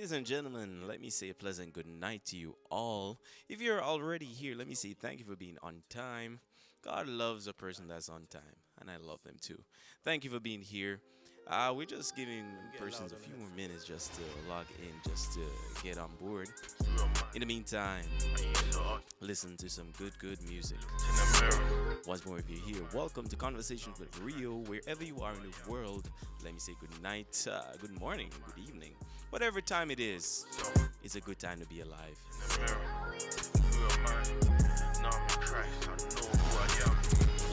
Ladies and gentlemen, let me say a pleasant good night to you all. If you're already here, let me say thank you for being on time. God loves a person that's on time, and I love them too. Thank you for being here. We're just giving persons a few more minutes just to log in, just to get on board. In the meantime, listen to some good music. Once more, if you're here, welcome to Conversations with Rio. Wherever you are in the world, let me say good night, good morning, good evening, whatever time it is. It's a good time to be alive.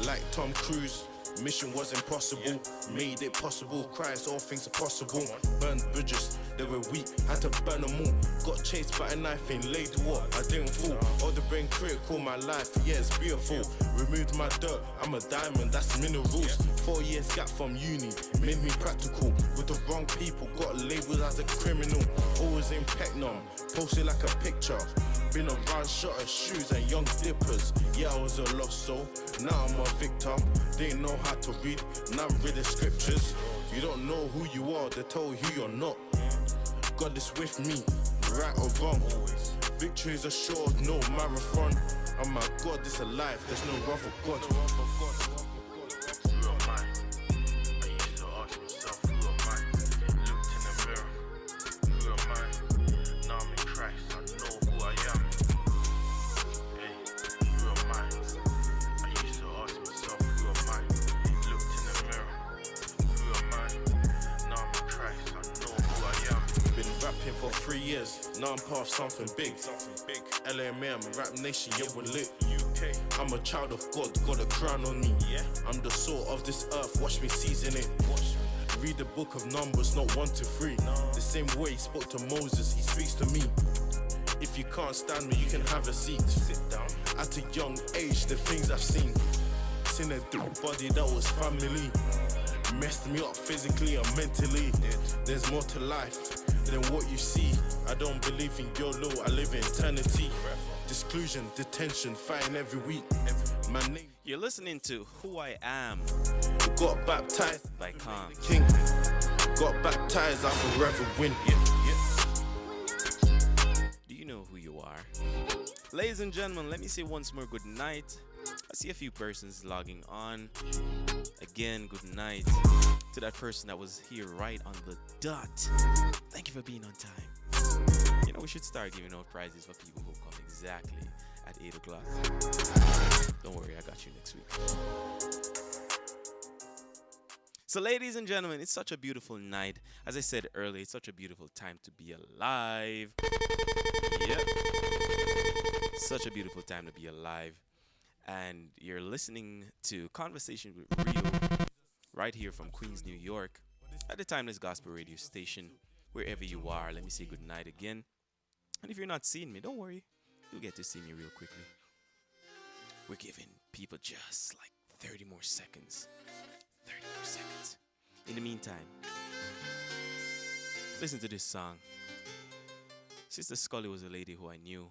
Like Tom Cruise, mission was impossible. Made it possible, Christ, all things are possible. Burned bridges, they were weak, had to burn them all. Got chased by a knife in laid what? I didn't fall. All the brain critical, my life, yeah, it's beautiful. Removed my dirt, I'm a diamond, that's minerals. 4 years gap from uni, made me practical. With the wrong people, got labeled as a criminal. Always in Pecknum, posted like a picture. Been around, shot at shoes and young dippers. Yeah, I was a lost soul, now I'm a victim. Didn't know how to read, now I'm reading scriptures. You don't know who you are, they tell you you're not. God is with me, right or wrong. Victory is assured, no marathon. Oh my God, this a life, there's no wrath of God. For 3 years, now I'm part of something big. LMM, Rap Nation, yeah, we're lit. UK. I'm a child of God, got a crown on me. I'm the salt of this earth, watch me season it. Read the book of Numbers, not 1 to 3. The same way he spoke to Moses, he speaks to me. If you can't stand me, you can have a seat. Sit down. At a young age, the things I've seen. Seen a deep body that was family. Messed me up physically and mentally. There's more to life than what you see. I don't believe in YOLO, I live in eternity. Disclusion, detention, fighting every week. My name. You're listening to Who I Am Got baptized by Khan. King. Got baptized, I forever win. Do you know who you are? Ladies and gentlemen, let me say once more good night. I see a few persons logging on. Again, good night to that person that was here right on the dot. Thank you for being on time. You know, we should start giving out prizes for people who come exactly at 8 o'clock. Don't worry, I got you next week. So, ladies and gentlemen, it's such a beautiful night. As I said earlier, it's such a beautiful time to be alive. Yep. Such a beautiful time to be alive. And you're listening to Conversation with Rio right here from Queens, New York at the Timeless Gospel Radio Station. Wherever you are, let me say good night again. And if you're not seeing me, don't worry. You'll get to see me real quickly. We're giving people just like 30 more seconds. 30 more seconds. In the meantime, listen to this song. Sister Scully was a lady who I knew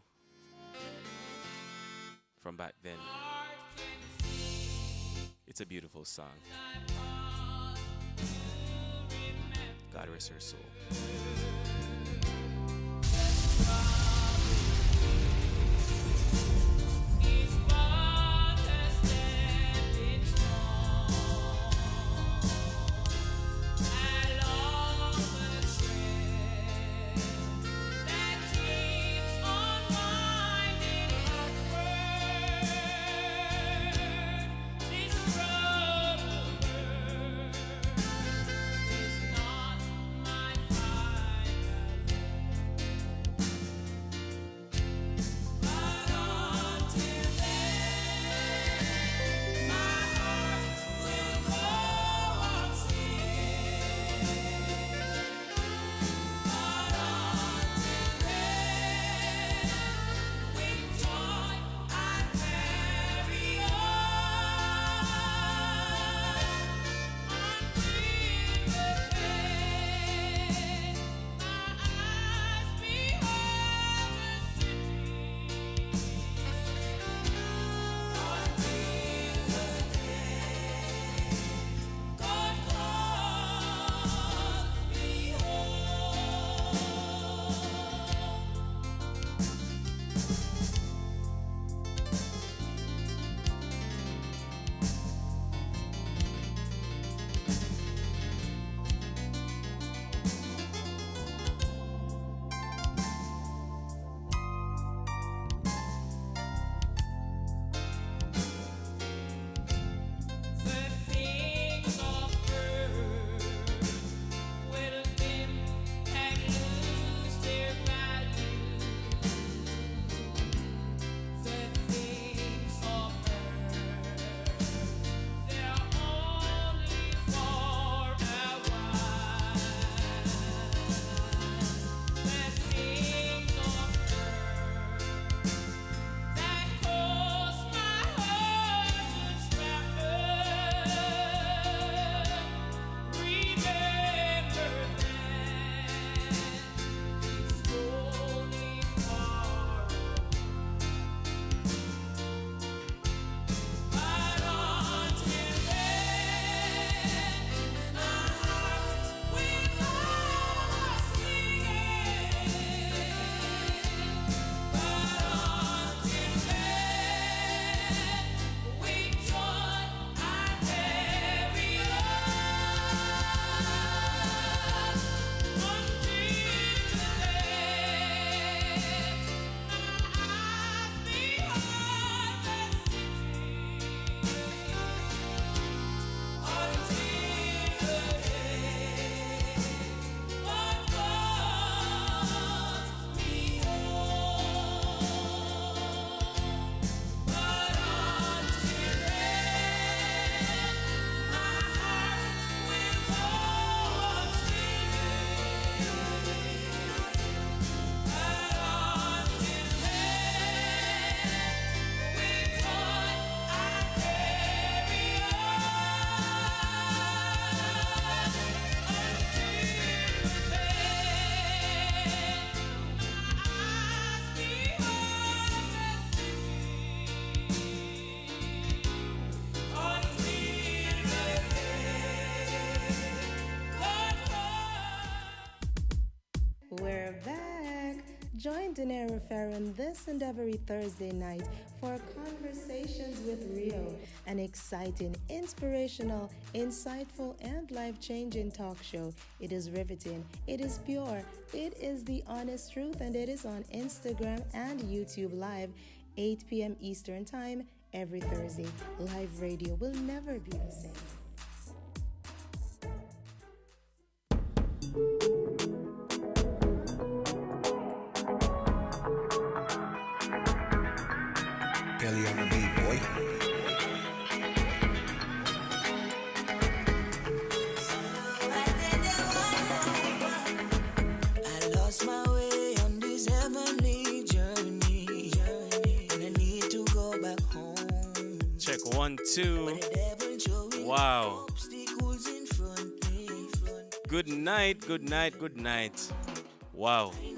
from back then. It's a beautiful song. God rest her soul. We're back. Join Daenerys Farron this and every Thursday night for Conversations with Rio, an exciting, inspirational, insightful, and life changing talk show. It is riveting, it is pure, it is the honest truth, and it is on Instagram and YouTube Live, 8 p.m. Eastern Time every Thursday. Live radio will never be the same. Kelly on the beat, boy. I lost my way on this heavenly journey, and I need to go back home. Check 1, 2. But the devil showing Wow. obstacles in front me. Good night, good night, good night. Wow. It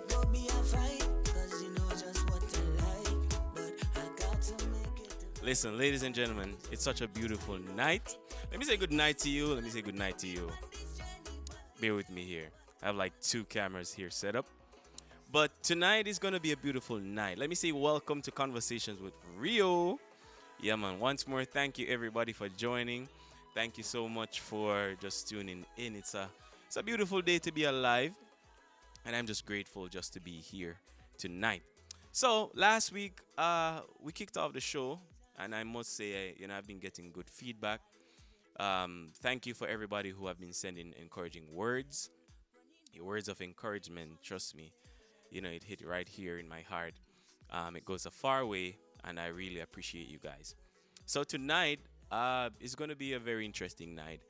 got me a fight, 'cause you know just what I like. But I got to make it. Listen, ladies and gentlemen, it's such a beautiful night. Let me say good night to you. Let me say good night to you. Bear with me here. I have like 2 cameras here set up. But tonight is going to be a beautiful night. Let me say welcome to Conversations with Rio. Yeah, man. Once more, thank you everybody for joining. Thank you so much for just tuning in. It's a beautiful day to be alive. And I'm just grateful just to be here tonight. So last week, we kicked off the show, and I must say, I've been getting good feedback. Thank you for everybody who have been sending encouraging words. Your words of encouragement, trust me, it hit right here in my heart. It goes a far way, and I really appreciate you guys. So tonight is going to be a very interesting night.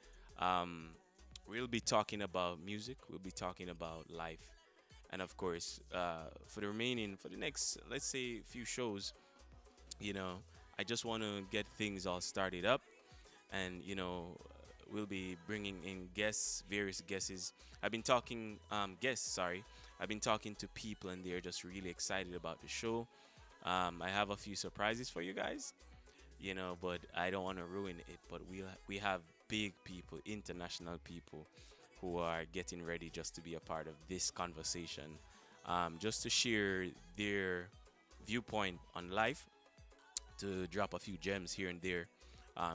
We'll be talking about music. We'll be talking about life. And of course, for the next, let's say, few shows, I just want to get things all started up. And, we'll be bringing in various guests. I've been talking to people, and they're just really excited about the show. I have a few surprises for you guys, but I don't want to ruin it. But we have big people, international people, who are getting ready just to be a part of this conversation, just to share their viewpoint on life, to drop a few gems here and there,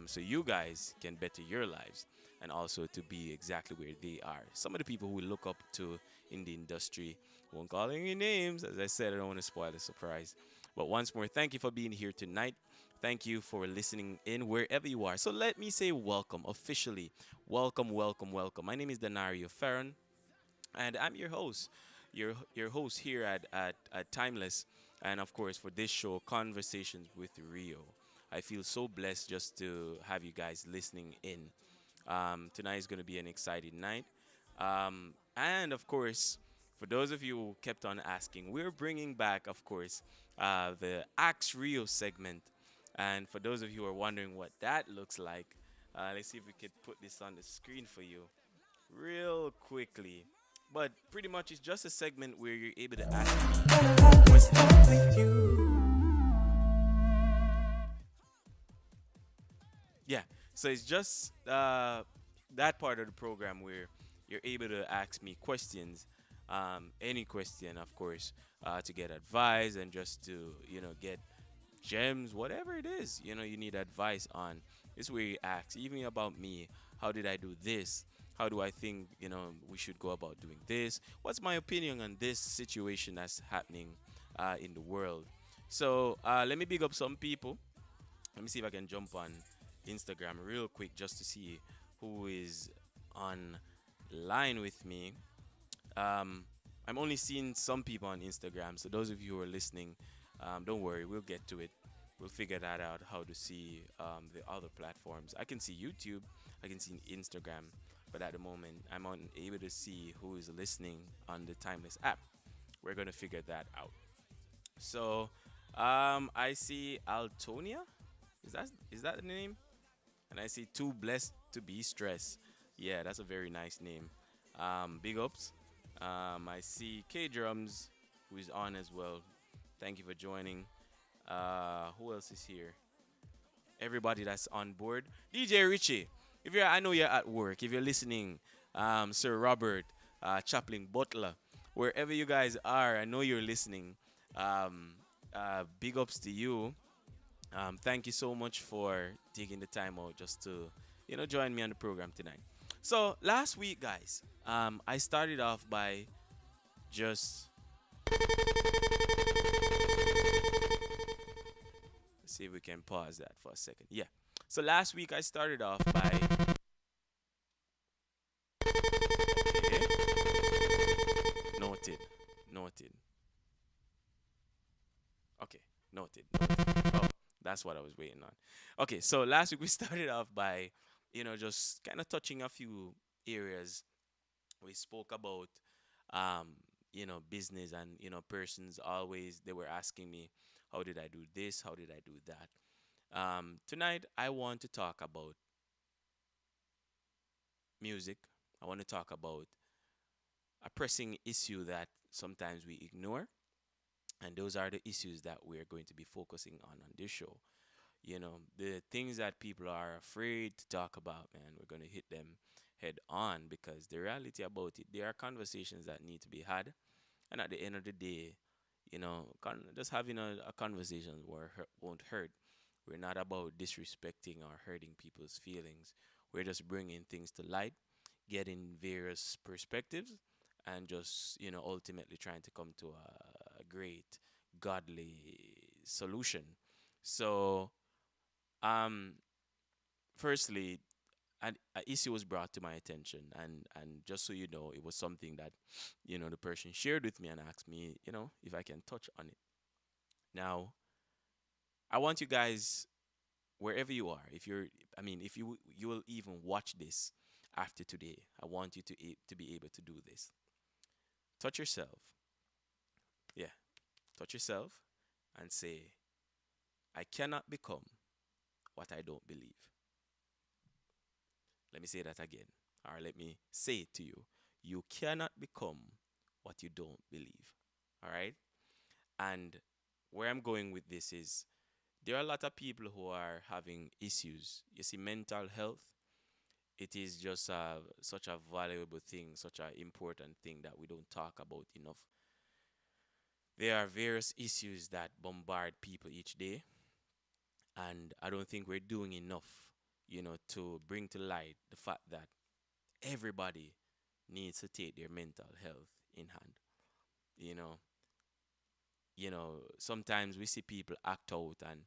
so you guys can better your lives and also to be exactly where they are. Some of the people who we look up to in the industry, won't call any names. As I said, I don't want to spoil the surprise. But once more, thank you for being here tonight. Thank you for listening in wherever you are. So let me say welcome officially. Welcome, welcome, welcome. My name is Denario Farron, and I'm your host. Your host here at Timeless, and of course for this show, Conversations with Rio. I feel so blessed just to have you guys listening in. Tonight is going to be an exciting night. And of course, for those of you who kept on asking, we're bringing back, of course, the Ask Rio segment. And for those of you who are wondering what that looks like, let's see if we could put this on the screen for you real quickly. But pretty much it's just a segment where you're able to ask me questions. Yeah, so it's just that part of the program where you're able to ask me questions, any question, of course, to get advice and just to, get gems, whatever it is, you need advice on. This is where you ask, even about me, how did I do this? How do I think, we should go about doing this? What's my opinion on this situation that's happening in the world? So let me big up some people. Let me see if I can jump on Instagram real quick just to see who is online with me. I'm only seeing some people on Instagram, so those of you who are listening, don't worry, we'll get to it. We'll figure that out, how to see the other platforms. I can see YouTube, I can see Instagram, but at the moment, I'm unable to see who is listening on the Timeless app. We're going to figure that out. So, I see Altonia. Is that the name? And I see Too Blessed to Be Stressed. Yeah, that's a very nice name. Big ups. I see K Drums, who is on as well. Thank you for joining. Who else is here? Everybody that's on board. DJ Richie, I know you're at work. If you're listening, Sir Robert, Chaplain Butler, wherever you guys are, I know you're listening. Um, big ups to you. Thank you so much for taking the time out just to, join me on the program tonight. So last week, guys, I started off by just see if we can pause that for a second. Yeah. So last week I started off by okay, noted, noted. Okay, noted, noted. Oh, that's what I was waiting on. Okay, so last week we started off by, just kind of touching a few areas. We spoke about, um, business and, persons always, they were asking me, how did I do this? How did I do that? Tonight, I want to talk about music. I want to talk about a pressing issue that sometimes we ignore. And those are the issues that we're going to be focusing on this show. The things that people are afraid to talk about, man, we're going to hit them head on because the reality about it, there are conversations that need to be had. And at the end of the day, just having a conversation won't hurt. We're not about disrespecting or hurting people's feelings. We're just bringing things to light, getting various perspectives, and just, ultimately trying to come to a great, godly solution. So, um, firstly, an issue was brought to my attention, and just so you know, it was something that, the person shared with me and asked me, if I can touch on it. Now, I want you guys, wherever you are, if you will even watch this after today, I want you to be able to do this. Touch yourself, yeah, touch yourself, and say, I cannot become what I don't believe. Let me say that again, or let me say it to you. You cannot become what you don't believe. All right? And where I'm going with this is there are a lot of people who are having issues. You see, mental health, it is just such a valuable thing, such an important thing that we don't talk about enough. There are various issues that bombard people each day, and I don't think we're doing enough, to bring to light the fact that everybody needs to take their mental health in hand. You know, sometimes we see people act out and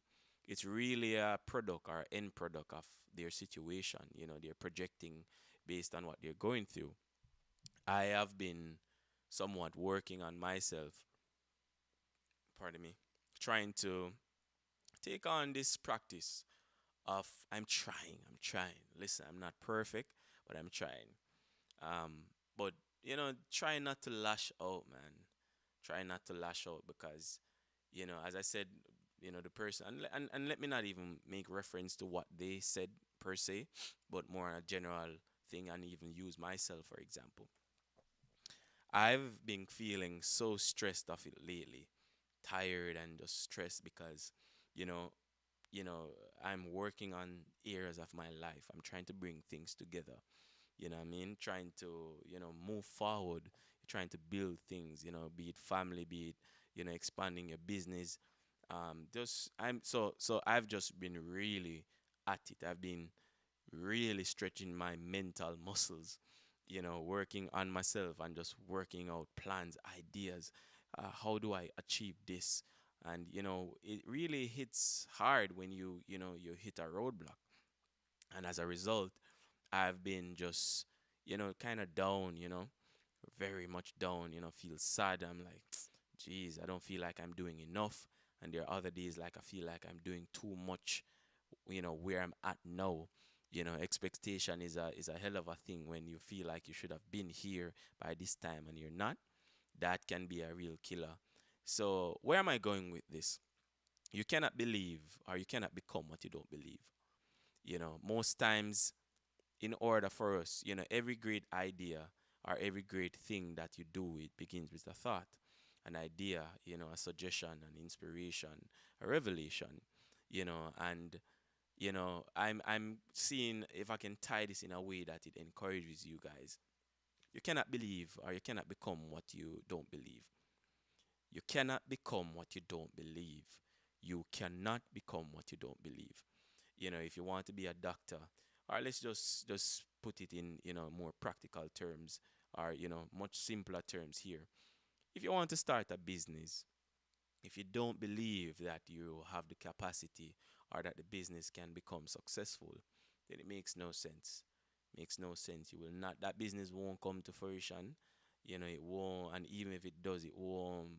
it's really a product or end product of their situation. They're projecting based on what they're going through. I have been somewhat working on myself, pardon me, trying to take on this practice of I'm trying. Listen, I'm not perfect, but I'm trying. But try not to lash out, man. Try not to lash out because, as I said, the person, and let me not even make reference to what they said per se, but more a general thing, and even use myself for example. I've been feeling so stressed of it lately, tired and just stressed because, you know, you know, I'm working on areas of my life. I'm trying to bring things together. You know what I mean? Trying to, move forward, trying to build things, be it family, be it, expanding your business. Just so I've just been really at it. I've been really stretching my mental muscles, working on myself and just working out plans, ideas. How do I achieve this? And it really hits hard when you hit a roadblock. And as a result, I've been just, kind of down, very much down, feel sad. I'm like, geez, I don't feel like I'm doing enough. And there are other days like I feel like I'm doing too much, where I'm at now. Expectation is a hell of a thing when you feel like you should have been here by this time and you're not. That can be a real killer. So where am I going with this? You cannot believe or you cannot become what you don't believe. Most times in order for us, every great idea or every great thing that you do, it begins with a thought, an idea, a suggestion, an inspiration, a revelation, and I'm seeing if I can tie this in a way that it encourages you guys. You cannot believe or you cannot become what you don't believe. You cannot become what you don't believe. You cannot become what you don't believe. If you want to be a doctor, or let's just put it in, more practical terms, or, much simpler terms here. If you want to start a business, if you don't believe that you have the capacity or that the business can become successful, then it makes no sense. Makes no sense. You will not, that business won't come to fruition. It won't, and even if it does, it won't,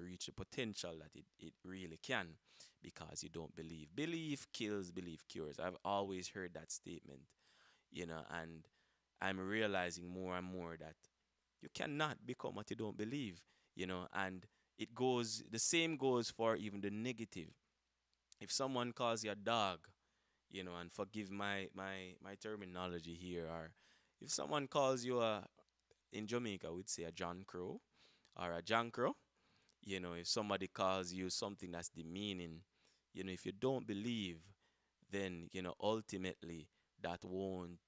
reach the potential that it really can, because you don't believe. Belief kills, belief cures. I've always heard that statement, and I'm realizing more and more that you cannot become what you don't believe, and the same goes for even the negative. If someone calls you a dog, and forgive my terminology here, or if someone calls you in Jamaica, we'd say a John Crow or a John Crow, if somebody calls you something that's demeaning, if you don't believe, then, ultimately that won't,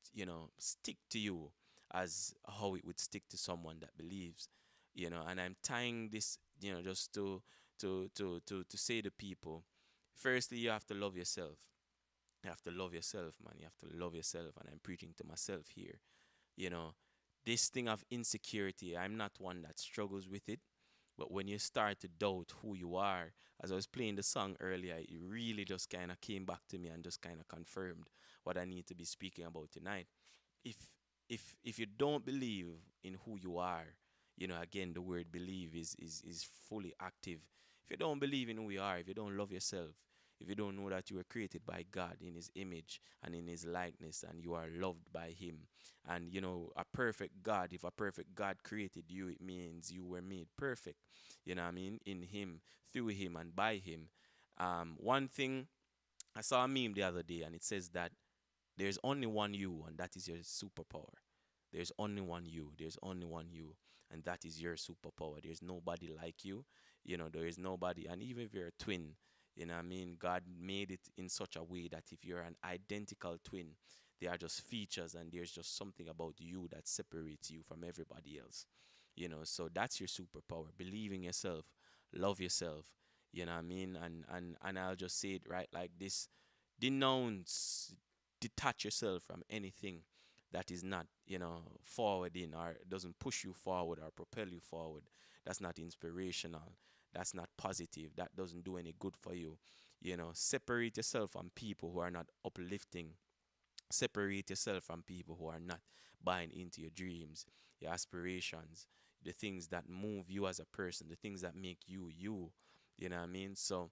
stick to you as how it would stick to someone that believes, and I'm tying this, just to say to people, firstly, you have to love yourself. You have to love yourself, man. You have to love yourself, and I'm preaching to myself here. You know, this thing of insecurity, I'm not one that struggles with it. But when you start to doubt who you are, as I was playing the song earlier, it really just kind of came back to me and just kind of confirmed what I need to be speaking about tonight. If if you don't believe in who you are, again, the word believe is fully active. If you don't believe in who you are, if you don't love yourself, if you don't know that you were created by God in his image and in his likeness, and you are loved by him, and a perfect God, if a perfect God created you, it means you were made perfect, what I mean, in him, through him, and by him. One thing, I saw a meme the other day, and it says that there's only one you, and that is your superpower. There's only one you. There's only one you, and that is your superpower. There's nobody like you. There is nobody. And even if you're a twin, what I mean, God made it in such a way that if you're an identical twin, they are just features, and there's just something about you that separates you from everybody else. So that's your superpower. Believe in yourself, love yourself. What I mean, and I'll just say it right like this: denounce, detach yourself from anything that is not, forwarding, or doesn't push you forward or propel you forward. That's not inspirational. That's not positive. That doesn't do any good for you. Separate yourself from people who are not uplifting. Separate yourself from people who are not buying into your dreams, your aspirations, the things that move you as a person, the things that make you you. What I mean? So,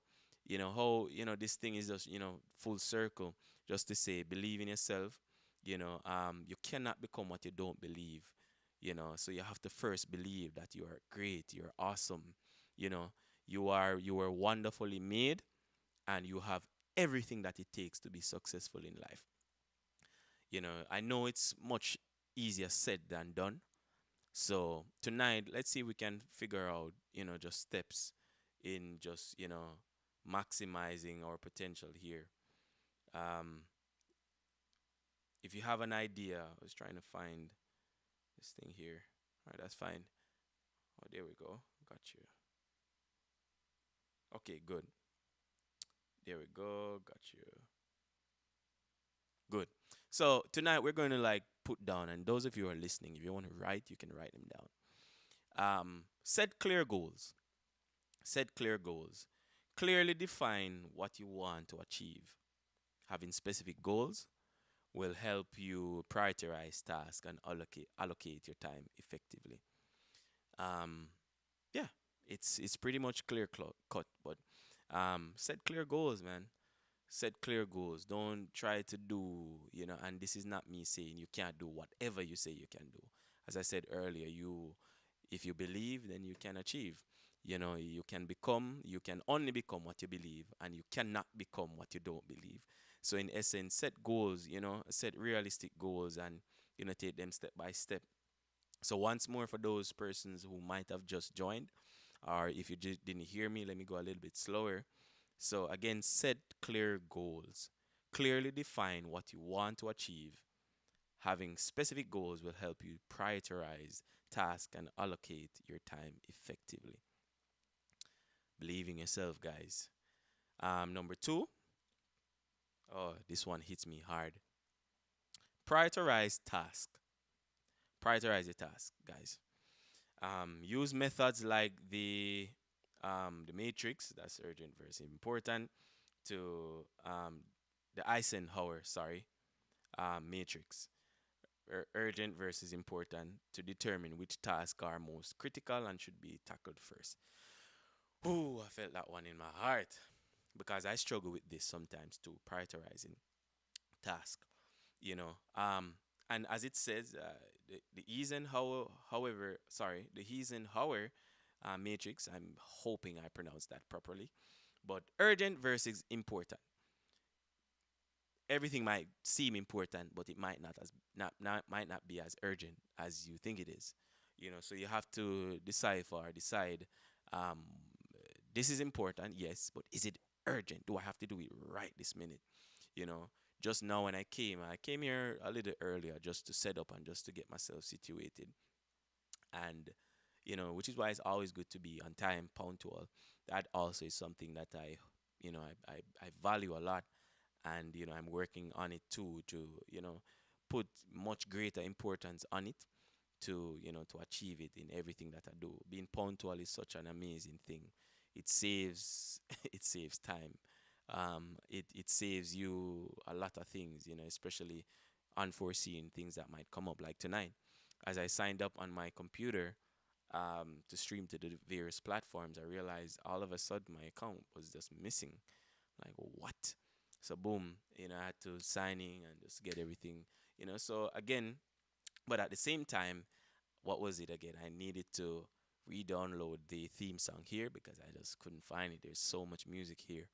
how, this thing is just, full circle, just to say, believe in yourself. You cannot become what you don't believe. So you have to first believe that you are great, you're awesome. You know, you are wonderfully made, and you have everything that it takes to be successful in life. I know it's much easier said than done. So tonight, let's see if we can figure out, just steps in just, maximizing our potential here. Um, if you have an idea, I was trying to find this thing here. All right, that's fine. Oh, there we go. Got you. Okay, good. There we go. Got you. Good. So tonight we're going to like put down, and those of you who are listening, if you want to write, you can write them down. Set clear goals. Set clear goals. Clearly define what you want to achieve. Having specific goals will help you prioritize tasks and allocate your time effectively. Um, yeah, it's pretty much cut, but set clear goals, man. Set clear goals. Don't try to do, and this is not me saying you can't do whatever you say you can do. As I said earlier, if you believe, then you can achieve. You can only become what you believe, and you cannot become what you don't believe. So in essence, set goals, set realistic goals, and take them step by step. So once more, for those persons who might have just joined, or if you just didn't hear me, let me go a little bit slower. So again, set clear goals. Clearly define what you want to achieve. Having specific goals will help you prioritize tasks and allocate your time effectively. Believe in yourself, guys. Number two, oh, this one hits me hard. Prioritize task. Prioritize your task, guys. Use methods like the matrix, that's urgent versus important, to the Eisenhower, sorry, matrix, urgent versus important, to determine which tasks are most critical and should be tackled first. Ooh, I felt that one in my heart because I struggle with this sometimes too, prioritizing task, you know. And as it says, the Eisenhower, however, sorry, the Eisenhower matrix. I'm hoping I pronounced that properly. But urgent versus important. Everything might seem important, but it might not might not be as urgent as you think it is. You know, so you have to decide. Um, this is important, yes, but is it urgent? Do I have to do it right this minute? You know, just now when I came here a little earlier just to set up and just to get myself situated. And which is why it's always good to be on time, punctual. That also is something that I value a lot, and I'm working on it too to put much greater importance on it to achieve it in everything that I do. Being punctual is such an amazing thing. It saves it saves time. It saves you a lot of things, especially unforeseen things that might come up, like tonight. As I signed up on my computer to stream to the various platforms, I realized all of a sudden my account was just missing. Like, what? So boom, I had to sign in and just get everything, So again, but at the same time, what was it again? I needed to re-download the theme song here because I just couldn't find it. There's so much music here.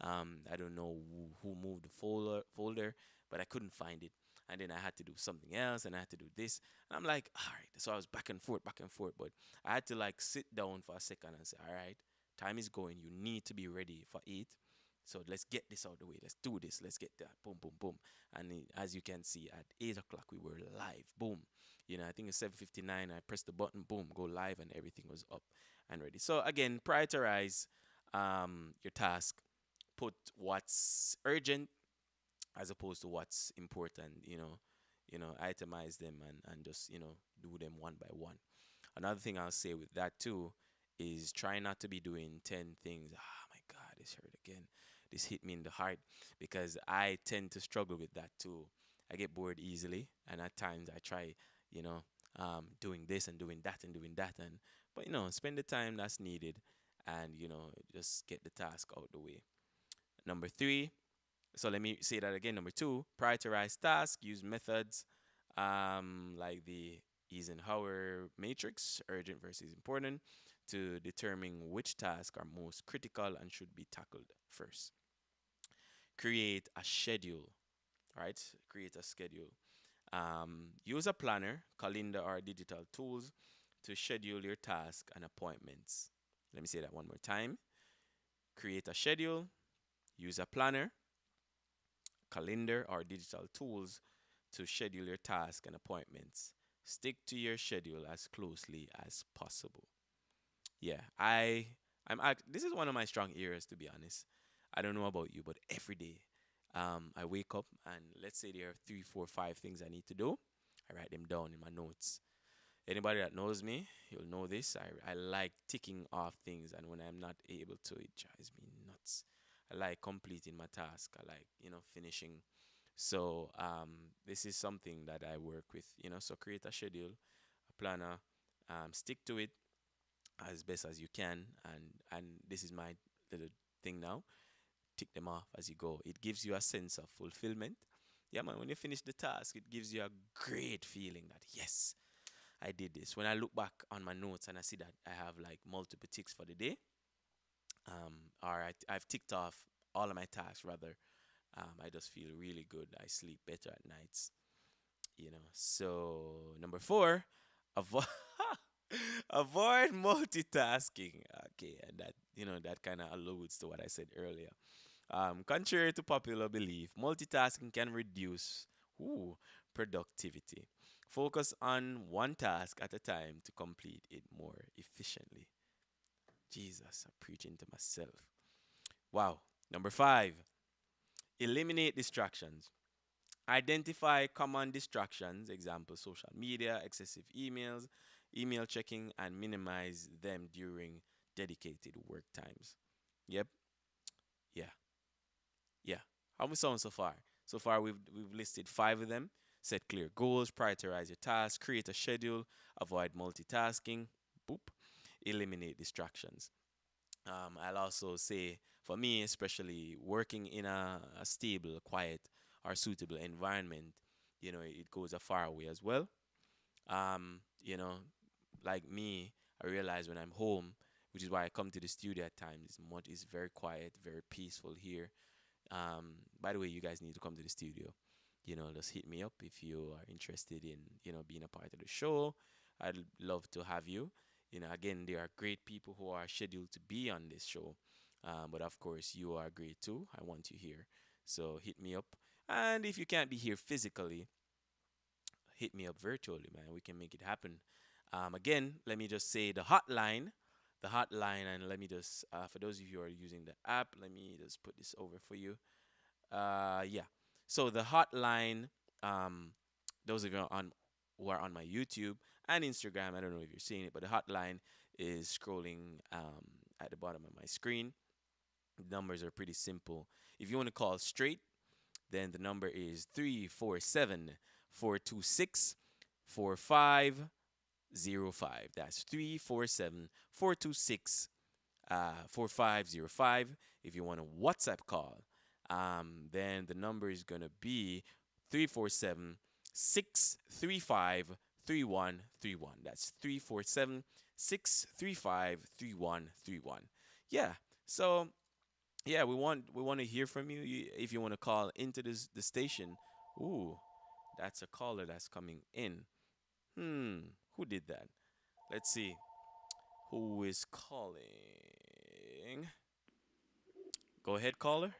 I don't know who moved the folder, but I couldn't find it. And then I had to do something else, and I had to do this. And I'm like, all right. So I was back and forth, back and forth. But I had to like sit down for a second and say, all right, time is going. You need to be ready for it. So let's get this out of the way. Let's do this. Let's get that. Boom, boom, boom. And as you can see, at 8 o'clock we were live. Boom. I think it's 7:59. I pressed the button. Boom, go live, and everything was up and ready. So again, prioritize your task. Put what's urgent as opposed to what's important. Itemize them and just do them one by one. Another thing I'll say with that too is try not to be doing 10 things. Ah, my God, this hurt again. This hit me in the heart because I tend to struggle with that too. I get bored easily, and at times I try, doing this and doing that and doing that, but spend the time that's needed, and just get the task out the way. Number three, so let me say that again. Number two, prioritize tasks, use methods like the Eisenhower matrix, urgent versus important, to determine which tasks are most critical and should be tackled first. Create a schedule, right? Create a schedule. Use a planner, calendar, or digital tools to schedule your tasks and appointments. Let me say that one more time. Create a schedule, use a planner, calendar, or digital tools to schedule your tasks and appointments. Stick to your schedule as closely as possible. Yeah, this is one of my strong areas, to be honest. I don't know about you, but every day, I wake up and let's say there are 3, 4, 5 things I need to do. I write them down in my notes. Anybody that knows me, you'll know this. I like ticking off things, and when I'm not able to, it drives me nuts. I like completing my task. I like, finishing. So this is something that I work with, So create a schedule, a planner, stick to it as best as you can, and this is my little thing now. Tick them off as you go. It gives you a sense of fulfillment. Yeah, man. When you finish the task, it gives you a great feeling that yes, I did this. When I look back on my notes and I see that I have like multiple ticks for the day, or I've ticked off all of my tasks rather, I just feel really good. I sleep better at nights. So number 4, avoid avoid multitasking. Okay, and that kind of alludes to what I said earlier. Contrary to popular belief, multitasking can reduce productivity. Focus on one task at a time to complete it more efficiently. Jesus, I'm preaching to myself. Wow. Number five, eliminate distractions. Identify common distractions, example, social media, excessive emails, email checking, and minimize them during dedicated work times. Yep. Yeah. Yeah. How we sound so far? So far, we've listed five of them. Set clear goals, prioritize your tasks, create a schedule, avoid multitasking. Boop. Eliminate distractions. I'll also say, for me, especially working in a stable, quiet, or suitable environment, it goes a far way as well. You know, like me, I realize when I'm home, which is why I come to the studio at times. It's very quiet, very peaceful here. By the way, you guys need to come to the studio. Just hit me up if you are interested in, being a part of the show. I'd love to have you. Again, there are great people who are scheduled to be on this show. But of course, you are great too. I want you here. So hit me up. And if you can't be here physically, hit me up virtually, man. We can make it happen. Again, let me just say the hotline, and let me just, for those of you who are using the app, let me just put this over for you. Yeah. So the hotline, those of you who are on my YouTube and Instagram, I don't know if you're seeing it, but the hotline is scrolling at the bottom of my screen. The numbers are pretty simple. If you want to call straight, then the number is 347-426-4505. That's 347-426 4505. If you want a WhatsApp call, then the number is going to be 347-635-3131. That's 347-635-3131. Yeah. So yeah, we want to hear from you. If you want to call into the station. Ooh, that's a caller that's coming in. Who did that? Let's see. Who is calling? Go ahead, caller.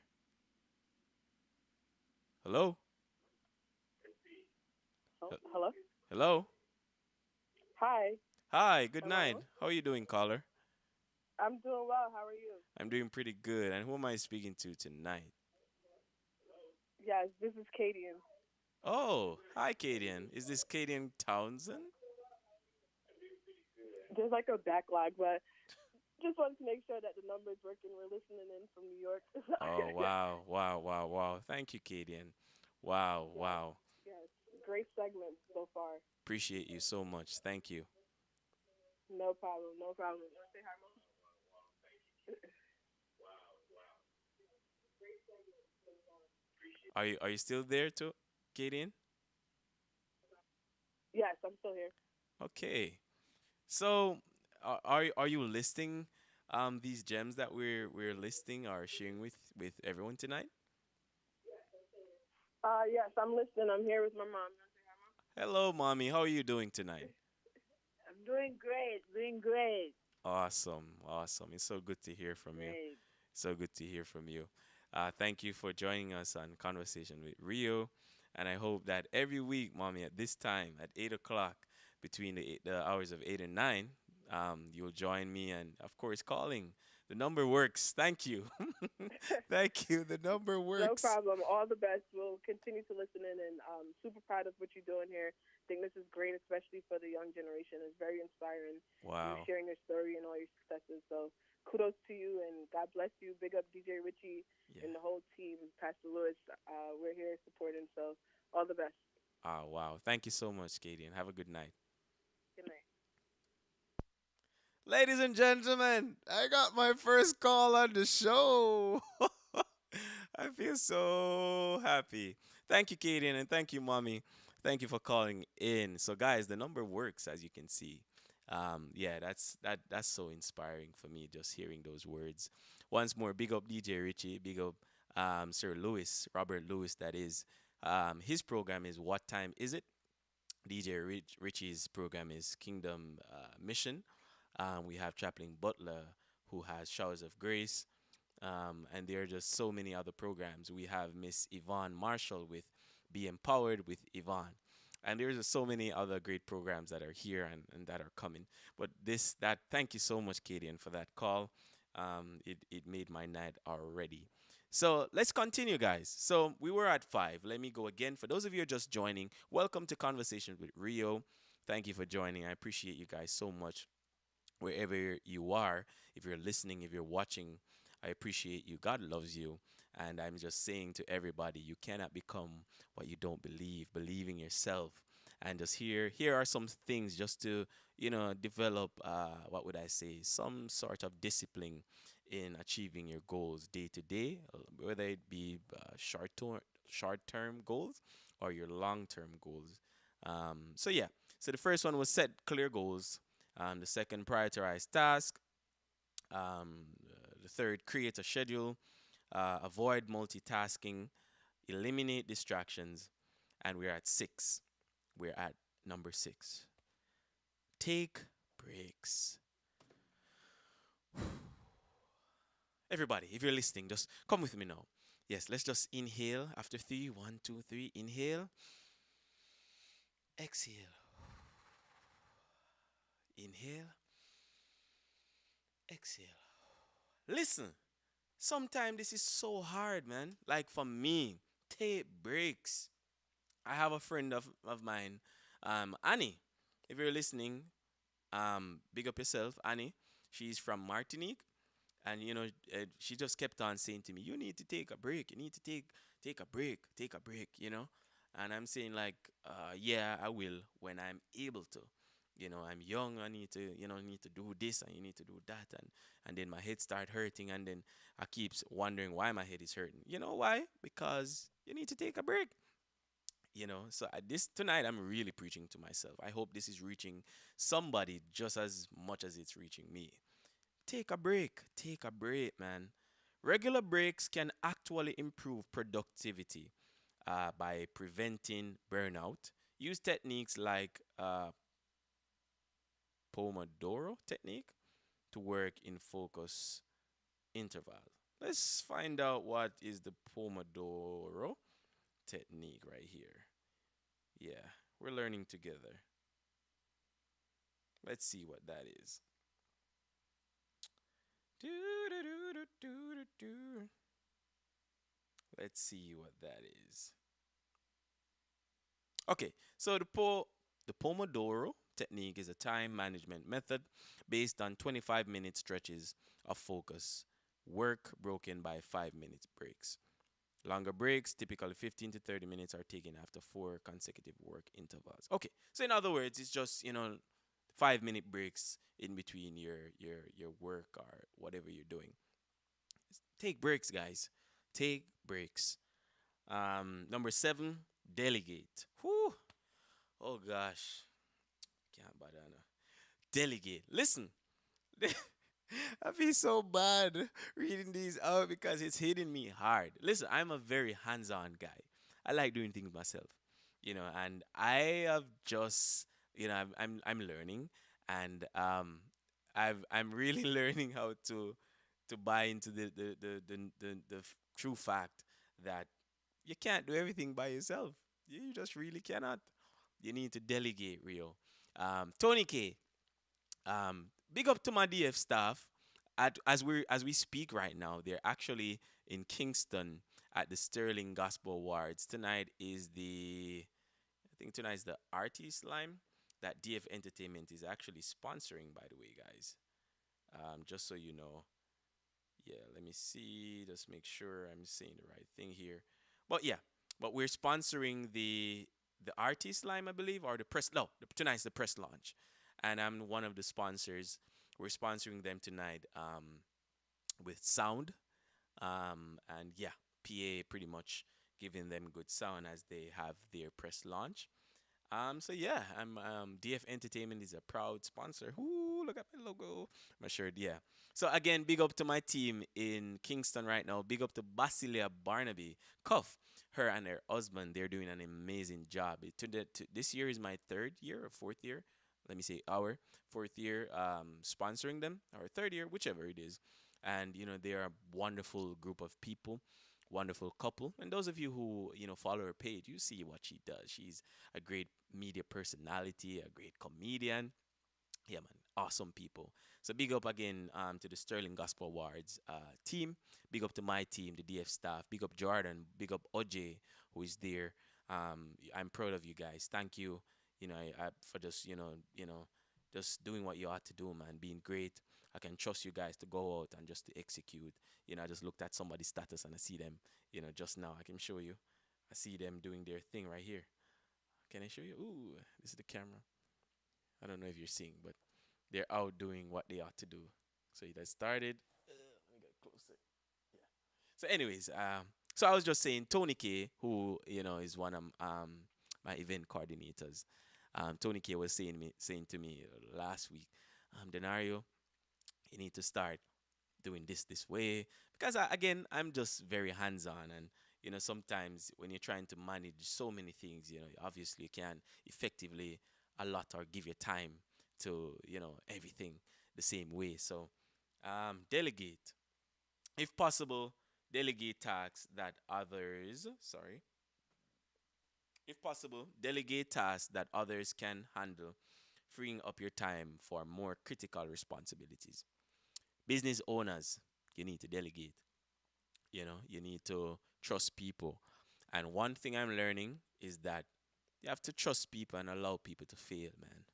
Hello? Oh, hello? Hello? Hi. Hi, good Hello? night. How are you doing, caller? I'm doing well. How are you? I'm doing pretty good. And who am I speaking to tonight? Yes, this is Katie. Oh, hi, Kadian. Is this Kadian Townsend? There's like a backlog, but just wanted to make sure that the number's working. We're listening in from New York. Oh, wow, wow, wow, wow. Thank you, Kadian. Wow, Yes, wow. yes. Great segment so far. Appreciate you so much. Thank you. No problem. No problem. You want to say hi, Mom? Are you still there too, Kadian? Yes, I'm still here. Okay. So, are you listing these gems that we're listing or sharing with everyone tonight? Yes, I'm listening. I'm here with my mom. You want to say hi, Mom? Hello, mommy. How are you doing tonight? I'm doing great. Doing great. Awesome, awesome. It's so good to hear from you. Great. So good to hear from you. Thank you for joining us on Conversation with Rio. And I hope that every week, mommy, at this time, at 8 o'clock, between the hours of 8 and 9, you'll join me and, of course, calling. The number works. Thank you. Thank you. The number No works. problem. All the best. We'll continue to listen in, and super proud of what you're doing here. I think this is great, especially for the young generation. It's very inspiring. Wow. You sharing your story and all your successes. So kudos to you, and God bless you. Big up DJ Richie and Yeah. the whole team, Pastor Lewis. We're here supporting. So all the best. Oh, wow. Thank you so much, Katie, and have a good night. Good night. Ladies and gentlemen, I got my first call on the show. I feel so happy. Thank you, Katie, and thank you, Mommy. Thank you for calling in. So, guys, the number works, as you can see. Yeah, that's so inspiring for me, just hearing those words. Once more, big up DJ Richie, big up Sir Lewis, Robert Lewis, that is. His program is What Time Is It? DJ Richie's program is Kingdom Mission. We have Chaplain Butler, who has Showers of Grace. And there are just so many other programs. We have Miss Yvonne Marshall with Be Empowered with Yvonne. And there's so many other great programs that are here and that are coming. But thank you so much, Kadian, for that call. It made my night already. So let's continue, guys. So we were at 5. Let me go again. For those of you who are just joining, welcome to Conversations with Rio. Thank you for joining. I appreciate you guys so much wherever you are. If you're listening, if you're watching, I appreciate you. God loves you. And I'm just saying to everybody, you cannot become what you don't believe. Believe in yourself. And just here are some things just to, develop, what would I say, some sort of discipline in achieving your goals day to day, whether it be short term goals or your long term goals. So yeah, so the first one was set clear goals. The second, prioritize task. The third, create a schedule. Avoid multitasking. Eliminate distractions. And we're at 6. We're at number 6. Take breaks. Everybody, if you're listening, just come with me now. Yes, let's just inhale after 3. 1, 2, 3. Inhale. Exhale. Inhale. Exhale. Listen, sometimes this is so hard, man. Like for me, take breaks. I have a friend of mine, Annie. If you're listening, big up yourself, Annie. She's from Martinique. And she just kept on saying to me, "You need to take a break. You need to take a break, take a break." And I'm saying like, "Yeah, I will when I'm able to." I'm young. I need to, need to do this and you need to do that, and then my head start hurting, and then I keep wondering why my head is hurting. You know why? Because you need to take a break. So this tonight I'm really preaching to myself. I hope this is reaching somebody just as much as it's reaching me. Take a break. Take a break, man. Regular breaks can actually improve productivity by preventing burnout. Use techniques like Pomodoro technique to work in focus interval. Let's find out what is the Pomodoro technique right here. Yeah, we're learning together. Let's see what that is. Let's see what that is. Okay, so the Pomodoro technique is a time management method based on 25-minute stretches of focus, work broken by 5-minute breaks. Longer breaks, typically 15 to 30 minutes, are taken after 4 consecutive work intervals. Okay, so in other words, it's just 5-minute breaks in between your work or whatever you're doing. Take breaks, guys. Take breaks. Number 7, delegate. Whew. Oh gosh, can't bother now. Delegate. Listen, I feel so bad reading these out because it's hitting me hard. Listen, I'm a very hands-on guy. I like doing things myself, and I have just, I'm learning, and I'm really learning how to buy into the true fact that you can't do everything by yourself. You just really cannot. You need to delegate, Rio. Tony K, big up to my DF staff. As we speak right now, they're actually in Kingston at the Sterling Gospel Awards. I think tonight is the Artist Lime that DF Entertainment is actually sponsoring, by the way, guys. Just so you know. Yeah, let me see. Just make sure I'm saying the right thing here. But yeah, but we're sponsoring the Artist Lime, I believe, or the press. No, tonight's the press launch, and I'm one of the sponsors. We're sponsoring them tonight with sound, and yeah, PA pretty much giving them good sound as they have their press launch. So yeah, I'm DF Entertainment is a proud sponsor. Ooh, look at my logo, my shirt. Yeah. So again, big up to my team in Kingston right now. Big up to Basilia Barnaby Cuff. Her and her husband, they're doing an amazing job. This year is my 3rd year or 4th year. Let me say our 4th year sponsoring them, or 3rd year, whichever it is. And they are a wonderful group of people, wonderful couple. And those of you who follow her page, you see what she does. She's a great media personality, a great comedian. Yeah, man, awesome people. So big up again to the Sterling Gospel Awards team. Big up to my team, the DF staff. Big up Jordan. Big up OJ, who is there. I'm proud of you guys. Thank you. For just just doing what you ought to do, man. Being great. I can trust you guys to go out and just to execute. I just looked at somebody's status and I see them. Just now I can show you. I see them doing their thing right here. Can I show you? Ooh, this is the camera. I don't know if you're seeing, but they're out doing what they ought to do. So it has started. Let me get closer. Yeah. So, anyways, so I was just saying, Tony K, who is one of my event coordinators. Tony K was saying to me last week, Denario, you need to start doing this way because again, I'm just very hands-on, and sometimes when you're trying to manage so many things, obviously you can effectively allot or give your time to everything the same way. So delegate, if possible. Delegate tasks that others sorry if possible, delegate tasks that others can handle, freeing up your time for more critical responsibilities. Business owners, you need to delegate. You need to trust people. And one thing I'm learning is that you have to trust people and allow people to fail, man.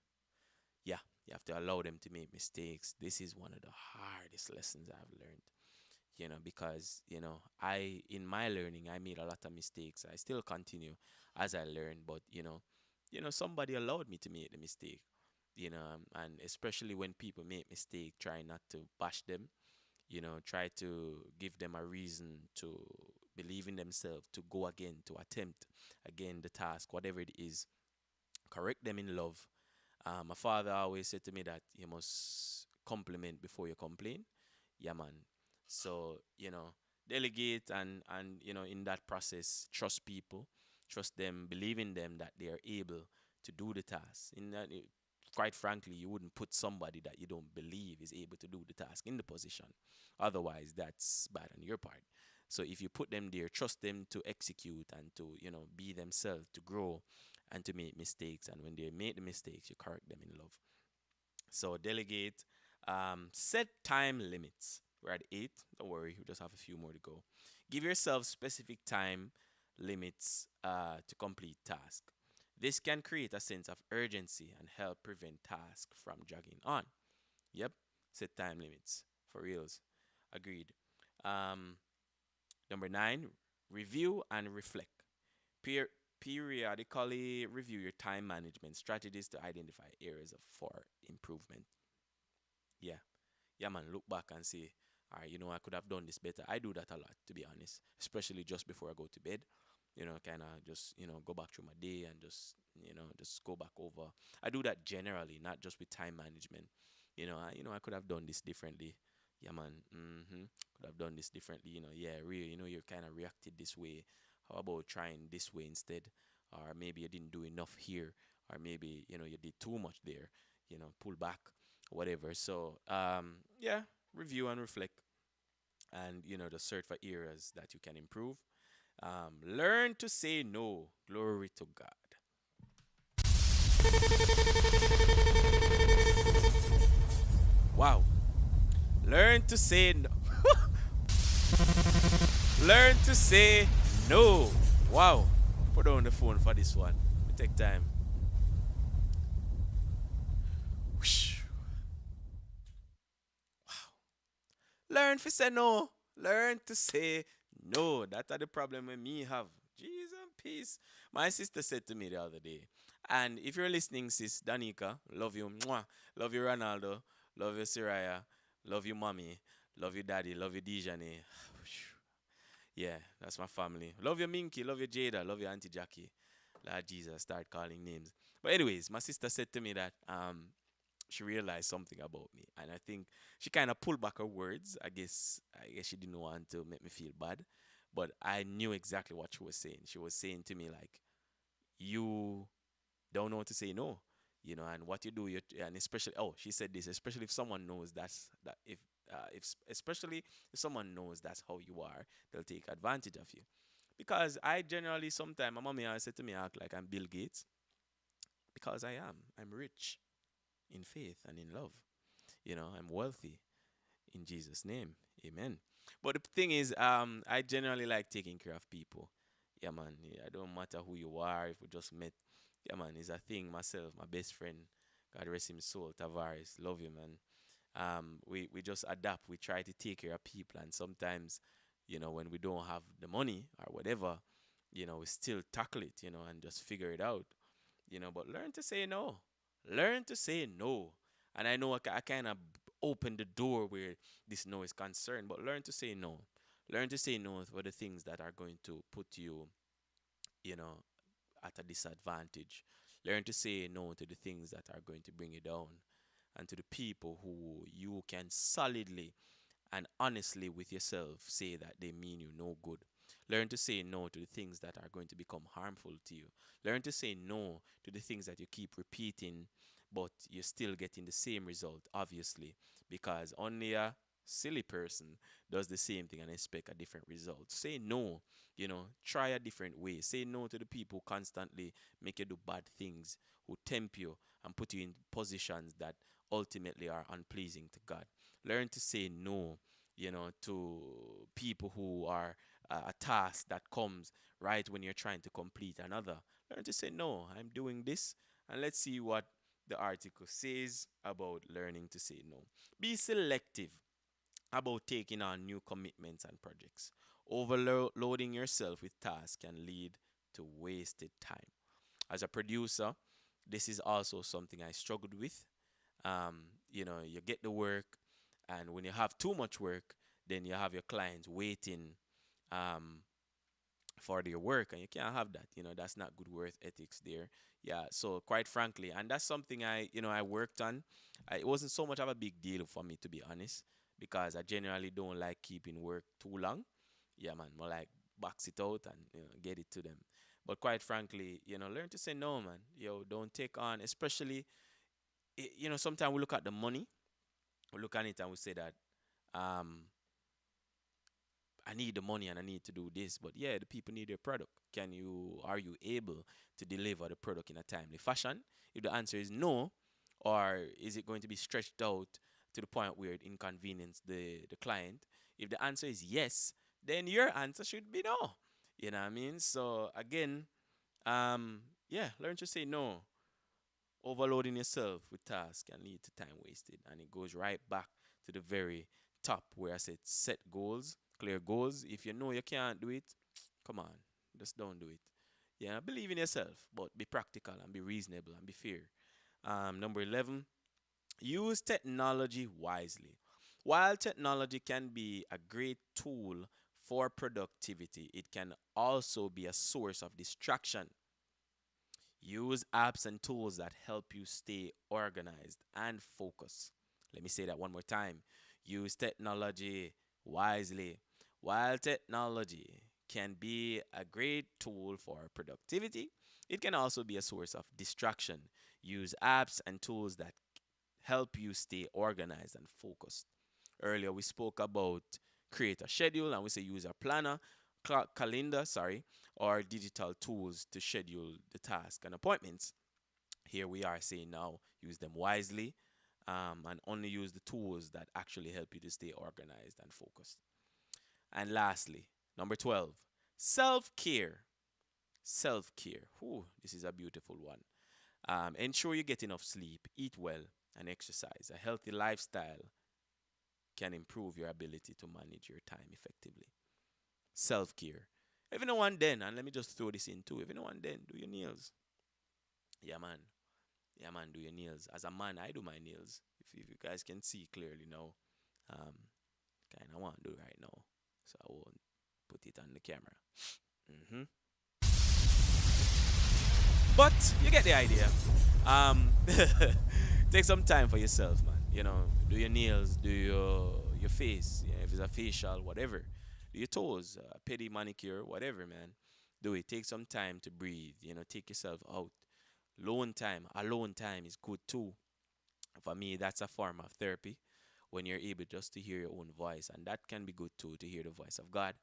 Yeah, you have to allow them to make mistakes. This is one of the hardest lessons I've learned. Because in my learning, I made a lot of mistakes. I still continue as I learn, but somebody allowed me to make the mistake. And especially when people make mistake, try not to bash them. Try to give them a reason to believe in themselves, to go again, to attempt again the task, whatever it is. Correct them in love. My father always said to me that you must compliment before you complain. Yeah, man. So, delegate and in that process, trust people, trust them, believe in them that they are able to do the task. Quite frankly, you wouldn't put somebody that you don't believe is able to do the task in the position. Otherwise, that's bad on your part. So if you put them there, trust them to execute and to, be themselves, to grow and to make mistakes. And when they make the mistakes, you correct them in love. So delegate, set time limits. We're at 8. Don't worry, we just have a few more to go. Give yourself specific time limits to complete tasks. This can create a sense of urgency and help prevent tasks from dragging on. Yep, set time limits for reals. Agreed. Number 9, review and reflect. Periodically review your time management strategies to identify areas for improvement. Yeah, man, look back and say, all right, I could have done this better. I do that a lot, to be honest, especially just before I go to bed. Kind of just, go back through my day and just go back over. I do that generally, not just with time management. I could have done this differently. Yeah, man. Could have done this differently. Yeah, real. You're kind of reacted this way. How about trying this way instead? Or maybe you didn't do enough here. Or maybe, you did too much there. Pull back, whatever. So, yeah, review and reflect. And, the search for areas that you can improve. Learn to say no. Glory to God. Wow. Learn to say no. Learn to say no. Wow. Put on the phone for this one. We take time. Whoosh. Wow. Learn to say no. Learn to say no. That's the problem with me have. Jesus and peace. My sister said to me the other day, and if you're listening, sis Danica, love you. Mwah. Love you, Ronaldo. Love you, Siraya. Love you, mommy. Love you, daddy. Love you, Dijane. Yeah, that's my family. Love you, Minky. Love you, Jada. Love you, Auntie Jackie. Lord Jesus, start calling names. But anyways, my sister said to me that she realized something about me, and I think she kind of pulled back her words. I guess she didn't want to make me feel bad, but I knew exactly what she was saying. She was saying to me like, you don't know what to say no, and what you do, and especially, she said this, especially if someone knows especially if someone knows that's how you are, they'll take advantage of you. Because I generally, sometimes my mommy always said to me, act like I'm Bill Gates. Because I am. I'm rich in faith and in love. I'm wealthy in Jesus' name. Amen. But the thing is, I generally like taking care of people. Yeah, man. Yeah, I don't matter who you are, if we just met. Yeah, man. It's a thing. Myself, my best friend, God rest his soul, Tavares. Love you, man. We just adapt. We try to take care of people, and sometimes, when we don't have the money or whatever, we still tackle it, and just figure it out. But learn to say no. Learn to say no. And I know I kind of open the door where this no is concerned, but learn to say no. Learn to say no for the things that are going to put you, you know, at a disadvantage. Learn to say no to the things that are going to bring you down and to the people who you can solidly and honestly with yourself say that they mean you no good. Learn to say no to the things that are going to become harmful to you. Learn to say no to the things that you keep repeating, but you're still getting the same result, obviously, because only a silly person does the same thing and expect a different result. Say no, try a different way. Say no to the people who constantly make you do bad things, who tempt you and put you in positions that ultimately are unpleasing to God. Learn to say no, to people who are a task that comes right when you're trying to complete another. Learn to say no, I'm doing this, and let's see what the article says about learning to say no. Be selective about taking on new commitments and projects. Overloading yourself with tasks can lead to wasted time. As a producer, this is also something I struggled with. You get the work, and when you have too much work, then you have your clients waiting um, for their work, and you can't have that. That's not good work ethics there. Yeah, so quite frankly, and that's something I worked on. It wasn't so much of a big deal for me, to be honest, because I generally don't like keeping work too long. Yeah, man, more like box it out and get it to them. But quite frankly, learn to say no, man. Don't take on, especially, sometimes we look at the money, we look at it and we say that um I need the money and I need to do this. But yeah, the people need their product. Are you able to deliver the product in a timely fashion? If the answer is no, or is it going to be stretched out to the point where it inconveniences the client? If the answer is yes, then your answer should be no. You know what I mean? So again, yeah, learn to say no. Overloading yourself with tasks can lead to time wasted, and it goes right back to the very top where I said set goals, clear goals. If you know you can't do it, come on, just don't do it. Yeah, believe in yourself, but be practical and be reasonable and be fair. Number 11, use technology wisely. While technology can be a great tool for productivity, it can also be a source of distraction. Use apps and tools that help you stay organized and focused. Let me say that one more time. Use technology wisely. While technology can be a great tool for productivity, it can also be a source of distraction. Use apps and tools that help you stay organized and focused. Earlier, we spoke about create a schedule, and we say use a planner, calendar, sorry, or digital tools to schedule the task and appointments. Here we are saying now use them wisely, and only use the tools that actually help you to stay organized and focused. And lastly, number 12, self care. Self care. Whew, this is a beautiful one. Ensure you get enough sleep, eat well, and exercise. A healthy lifestyle can improve your ability to manage your time effectively. Self care. Every now and then, and let me just throw this in too. Every now and then, do your nails. Yeah, man. Yeah, man, do your nails. As a man, I do my nails. If you guys can see clearly now, um, kind of want to do right now, so I won't put it on the camera. hmm But you get the idea. Um, take some time for yourself, man. Do your nails, do your face. Yeah, if it's a facial, whatever. Do your toes, pedi, manicure, whatever, man. Do it. Take some time to breathe. Take yourself out. Alone time is good too. For me, that's a form of therapy when you're able just to hear your own voice, and that can be good too, to hear the voice of God.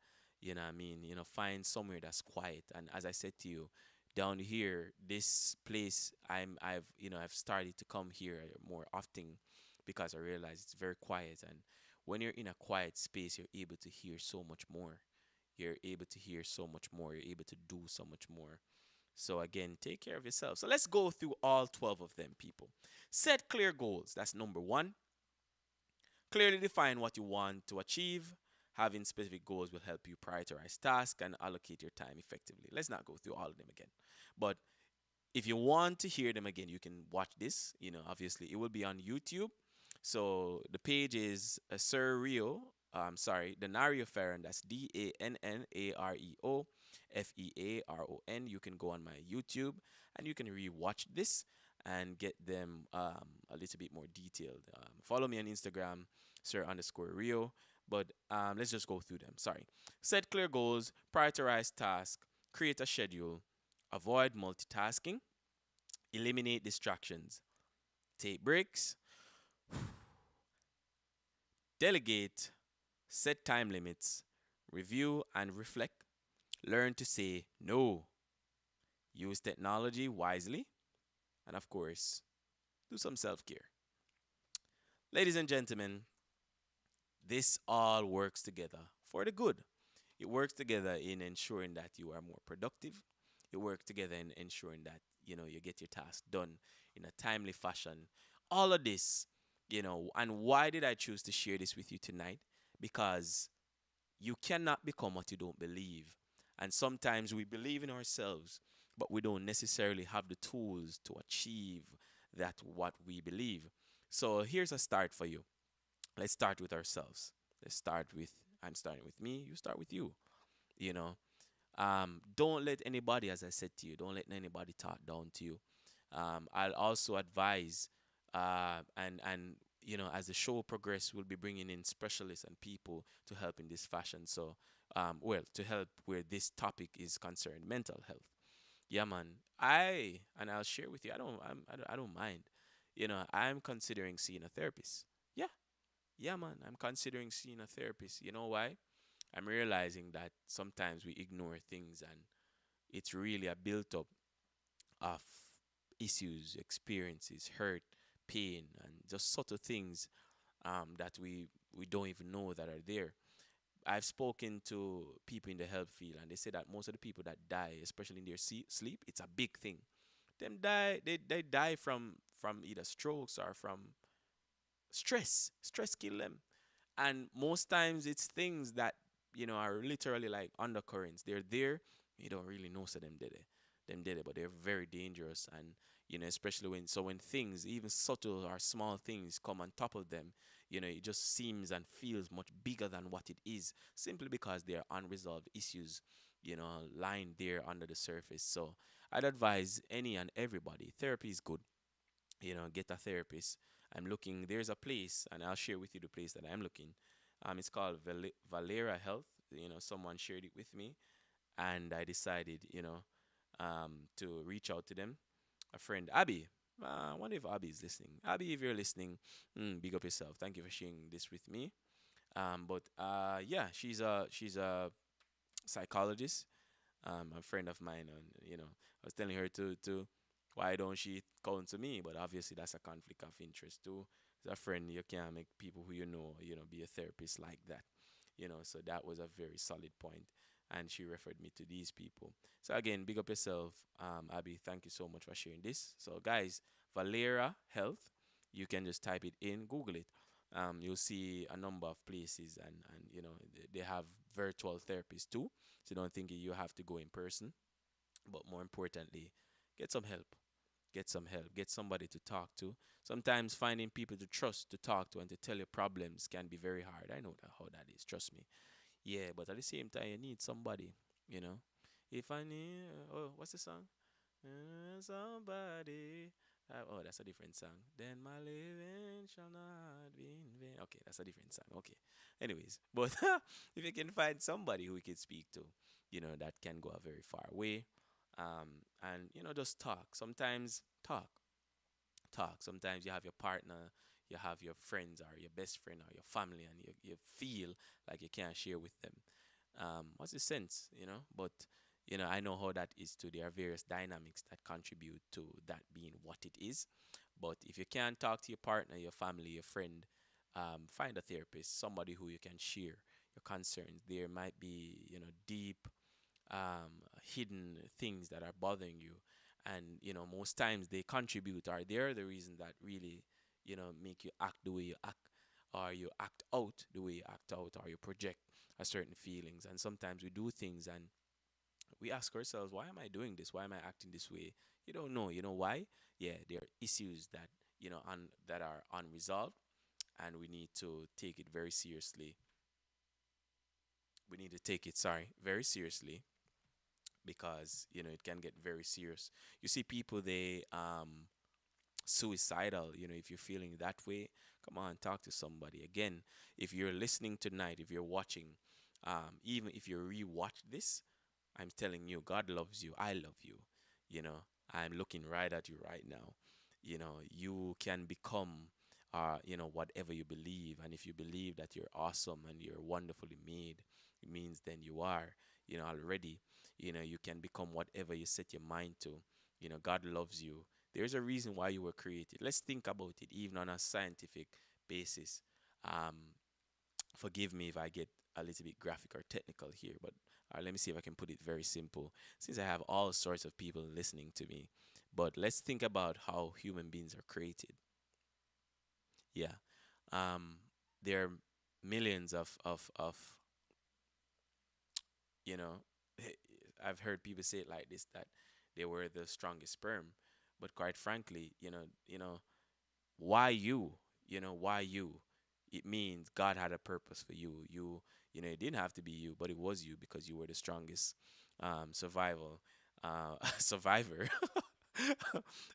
You know what I mean? Find somewhere that's quiet. And as I said to you, down here, this place, I've started to come here more often because I realize it's very quiet. And when you're in a quiet space, you're able to hear so much more. You're able to hear so much more. You're able to do so much more. So again, take care of yourself. So let's go through all 12 of them, people. Set clear goals. That's number one. Clearly define what you want to achieve. Having specific goals will help you prioritize tasks and allocate your time effectively. Let's not go through all of them again. But if you want to hear them again, you can watch this. Obviously, it will be on YouTube. So the page is Sir Rio. Sorry, Denario Ferron. That's DANNAREO FEARON. You can go on my YouTube and you can re-watch this and get them a little bit more detailed. Follow me on Instagram, Sir underscore Rio. But let's just go through them. Sorry. Set clear goals, prioritize tasks, create a schedule, avoid multitasking, eliminate distractions, take breaks, delegate, set time limits, review and reflect, learn to say no, use technology wisely, and of course, do some self care. Ladies and gentlemen, this all works together for the good. It works together in ensuring that you are more productive. It works together in ensuring that you get your task done in a timely fashion. All of this, and why did I choose to share this with you tonight? Because you cannot become what you don't believe. And sometimes we believe in ourselves, but we don't necessarily have the tools to achieve that what we believe. So here's a start for you. Let's start with ourselves. I'm starting with me, you start with you. You know, don't let anybody, as I said to you, don't let anybody talk down to you. I'll also advise, and as the show progresses, we'll be bringing in specialists and people to help in this fashion. So, to help where this topic is concerned, mental health. Yeah, man. I'll share with you. I don't mind. I'm considering seeing a therapist. Yeah, yeah, man. I'm considering seeing a therapist. You know why? I'm realizing that sometimes we ignore things, and it's really a built up of issues, experiences, hurt, pain, and just subtle things that we don't even know that are there. I've spoken to people in the health field, and they say that most of the people that die, especially in their sleep, it's a big thing. They die from either strokes or from stress. Stress kill them, and most times it's things that are literally like undercurrents. They're there, you don't really know, so them did it, but they're very dangerous. And especially when things, even subtle or small things, come on top of them, it just seems and feels much bigger than what it is, simply because there are unresolved issues lying there under the surface. So I'd advise any and everybody, therapy is good. Get a therapist. There's a place, and I'll share with you the place that I'm looking. It's called Valera Health. Someone shared it with me, and I decided to reach out to them. A friend, Abby. I wonder if Abby is listening. Abby, if you're listening, big up yourself. Thank you for sharing this with me. But yeah, she's a psychologist, a friend of mine, and I was telling her to why don't she come to me? But obviously that's a conflict of interest too. As a friend, you can't make people who be a therapist like that. So that was a very solid point, and she referred me to these people. So again, big up yourself, Abby. Thank you so much for sharing this. So guys, Valera Health, you can just type it in, Google it. You'll see a number of places, and they have virtual therapists too. So don't think you have to go in person, but more importantly, get some help. Get some help. Get somebody to talk to. Sometimes finding people to trust, to talk to, and to tell your problems can be very hard. I know how that is. Trust me. Yeah, but at the same time, you need somebody. You know. If I need, what's the song? Somebody. Oh, that's a different song. Then my living shall not be in vain. Okay, that's a different song. Okay. Anyways, but if you can find somebody who you can speak to, that can go a very far way. And just talk. Sometimes talk. Sometimes you have your partner, you have your friends or your best friend or your family, and you feel like you can't share with them. What's the sense? But I know how that is too. There are various dynamics that contribute to that being what it is. But if you can't talk to your partner, your family, your friend, find a therapist, somebody who you can share your concerns. There might be, deep, hidden things that are bothering you, and most times they contribute, or they're the reason that really, make you act the way you act, or you act out the way you act out, or you project a certain feelings. And sometimes we do things and we ask ourselves, why am I doing this? Why am I acting this way? You don't know. You know why? Yeah, there are issues that that are unresolved, and we need to take it very seriously. We need to take it, sorry, very seriously, because it can get very serious. You see people, they suicidal. If you're feeling that way, come on, talk to somebody. Again, if you're listening tonight, if you're watching, even if you rewatch this, I'm telling you, God loves you. I love you. You know, I'm looking right at you right now. You can become, whatever you believe. And if you believe that you're awesome and you're wonderfully made, it means then you are, already. You can become whatever you set your mind to. God loves you. There's a reason why you were created. Let's think about it, even on a scientific basis. Um, Forgive me if I get a little bit graphic or technical here, but let me see if I can put it very simple, since I have all sorts of people listening to me. But let's think about how human beings are created. Yeah. Um, there are millions of you know, I've heard people say it like this, that they were the strongest sperm. But quite frankly, why you? Why you? It means God had a purpose for you. It didn't have to be you, but it was you, because you were the strongest survival survivor.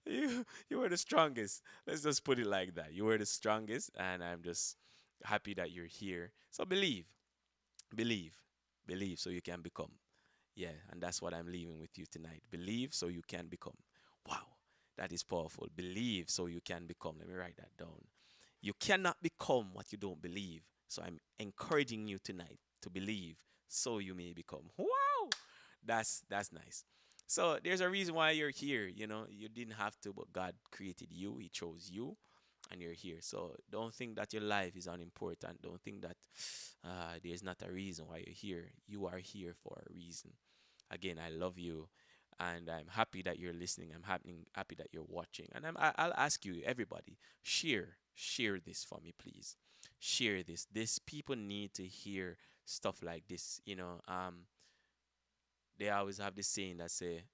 You were the strongest. Let's just put it like that. You were the strongest, and I'm just happy that you're here. So believe, believe, so you can become. Yeah, and that's what I'm leaving with you tonight. Believe so you can become. Wow, that is powerful. Believe so you can become. Let me write that down. You cannot become what you don't believe. So I'm encouraging you tonight to believe so you may become. Wow, that's nice. So there's a reason why you're here. You didn't have to, but God created you. He chose you, and you're here. So don't think that your life is unimportant. Don't think that there's not a reason why you're here. You are here for a reason. Again, I love you, and I'm happy that you're listening. I'm happy that you're watching, and I'll ask you, everybody, share this for me, please. Share this. This people need to hear stuff like this. They always have this saying that say,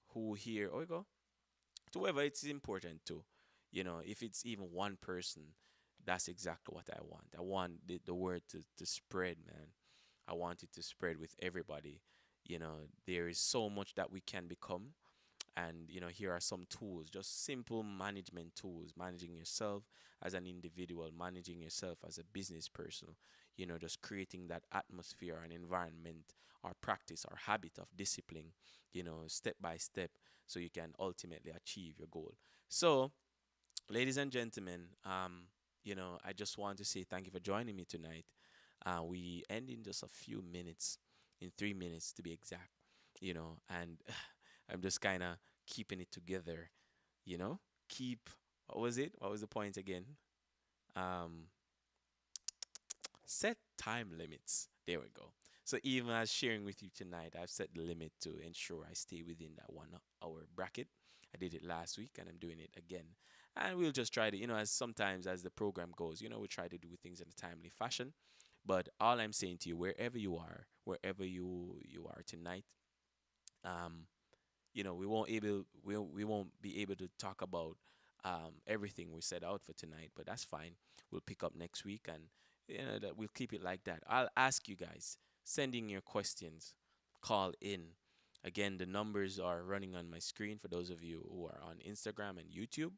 "Who here?" Oh, you go to whoever it's important to. If it's even one person, that's exactly what I want. I want the word to spread, man. I want it to spread with everybody. There is so much that we can become. And, here are some tools, just simple management tools, managing yourself as an individual, managing yourself as a business person, just creating that atmosphere and environment or practice or habit of discipline, step by step, so you can ultimately achieve your goal. So, ladies and gentlemen, I just want to say thank you for joining me tonight. We end in just a few minutes, in 3 minutes to be exact, and I'm just kind of keeping it together, you know. Keep, what was it? What was the point again? Um, Set time limits. There we go. So even as sharing with you tonight, I've set the limit to ensure I stay within that 1 hour bracket. I did it last week and I'm doing it again. And we'll just try to, as sometimes as the program goes, we try to do things in a timely fashion. But all I'm saying to you, wherever you are, wherever you are tonight, um, we won't be able to talk about everything we set out for tonight, but that's fine. We'll pick up next week, and that we'll keep it like that. I'll ask you guys, send in your questions, call in. Again, the numbers are running on my screen for those of you who are on Instagram and YouTube.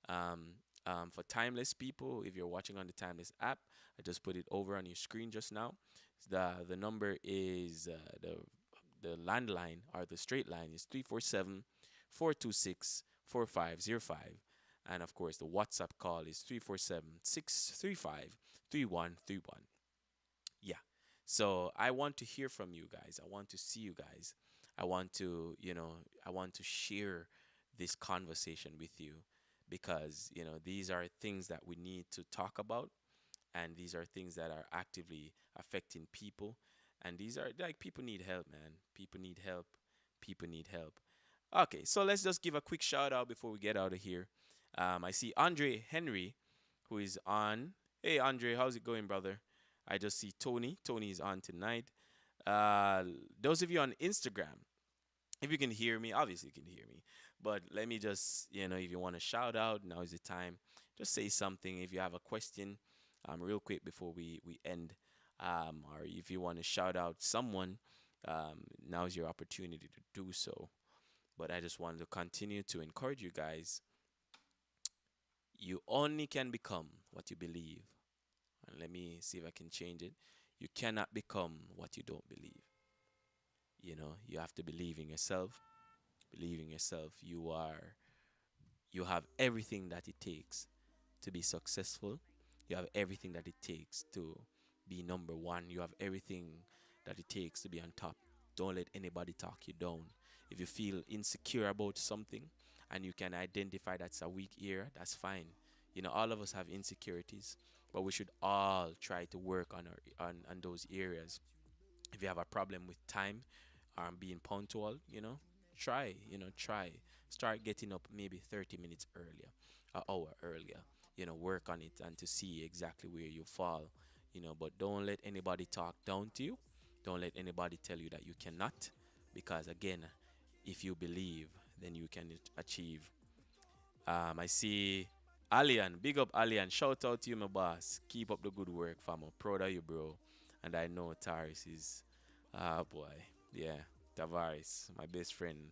For Timeless people, if you're watching on the Timeless app, I just put it over on your screen just now. The number is the landline, or the straight line, is 347-426-4505. And of course, the WhatsApp call is 347-635-3131. Yeah. So I want to hear from you guys. I want to see you guys. I want to, I want to share this conversation with you because, these are things that we need to talk about, and these are things that are actively affecting people. And these are like, people need help, man. People need help. People need help. Okay, so let's just give a quick shout out before we get out of here. I see Andre Henry, who is on. Hey, Andre, how's it going, brother? I just see Tony. Tony is on tonight. Those of you on Instagram, if you can hear me, obviously you can hear me. But let me just, if you want to shout out, now is the time. Just say something. If you have a question, real quick before we end, or if you want to shout out someone, now is your opportunity to do so. But I just wanted to continue to encourage you guys. You only can become what you believe. And let me see if I can change it. You cannot become what you don't believe. You have to believe in yourself. Believe in yourself. You have everything that it takes to be successful. You have everything that it takes to be number one. You have everything that it takes to be on top. Don't let anybody talk you down. If you feel insecure about something and you can identify that's a weak area, that's fine. All of us have insecurities, but we should all try to work on those areas. If you have a problem with time, being punctual, try. Start getting up maybe 30 minutes earlier, an hour earlier. Work on it and to see exactly where you fall. But don't let anybody talk down to you. Don't let anybody tell you that you cannot, because again, if you believe, then you can achieve. I see Alian, big up Alian. Shout out to you, my boss. Keep up the good work, fam. I'm proud of you, bro. And I know Taris is, boy, yeah, Tavares, my best friend.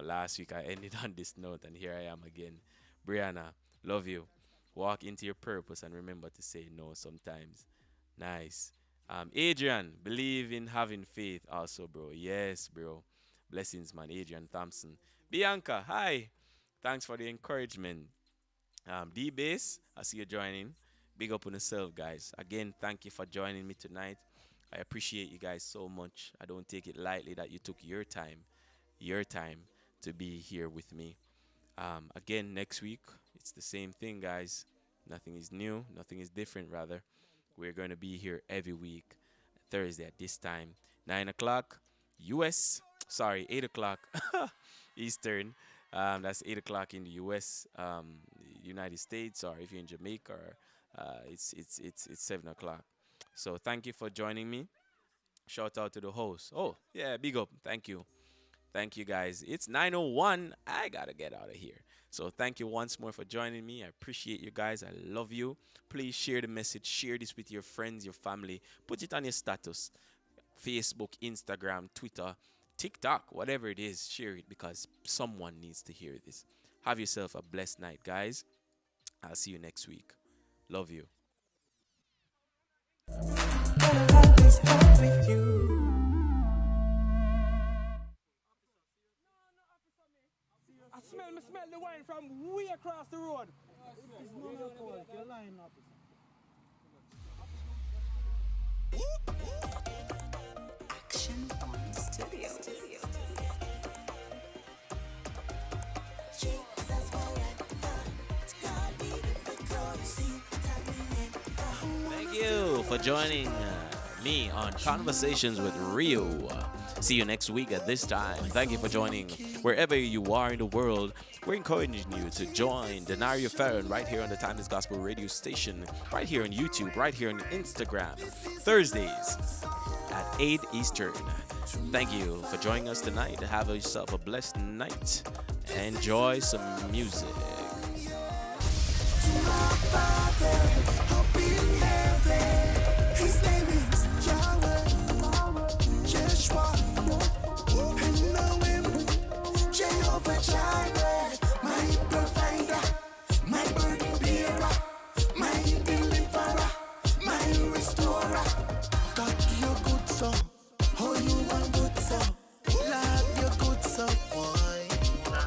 Last week I ended on this note, and here I am again. Brianna, love you. Walk into your purpose and remember to say no sometimes. Nice. Adrian, believe in having faith also, bro. Yes, bro. Blessings, man. Adrian Thompson. Bianca, hi. Thanks for the encouragement. D-Base, I see you joining. Big up on yourself, guys. Again, thank you for joining me tonight. I appreciate you guys so much. I don't take it lightly that you took your time to be here with me. Again, next week, it's the same thing, guys. Nothing is new. Nothing is different, rather. We're going to be here every week, Thursday at this time. 9 o'clock, 8 o'clock Eastern. That's 8 o'clock in the U.S., United States, or if you're in Jamaica, it's 7 o'clock. So thank you for joining me. Shout out to the host. Oh, yeah, big up. Thank you. Thank you, guys. It's 9:01. I got to get out of here. So thank you once more for joining me. I appreciate you guys. I love you. Please share the message. Share this with your friends, your family. Put it on your status. Facebook, Instagram, Twitter, TikTok, whatever it is, share it because someone needs to hear this. Have yourself a blessed night, guys. I'll see you next week. Love you. I smell the wine from way across the road. It's not alcohol. You're lying, officer. Action on studio. Thank you for joining me on Conversations with Rio. See you next week at this time. Thank you for joining wherever you are in the world. We're encouraging you to join Denario Farron right here on the Timeless Gospel Radio Station, right here on YouTube, right here on Instagram, Thursdays at 8 Eastern. Thank you for joining us tonight. Have yourself a blessed night. Enjoy some music.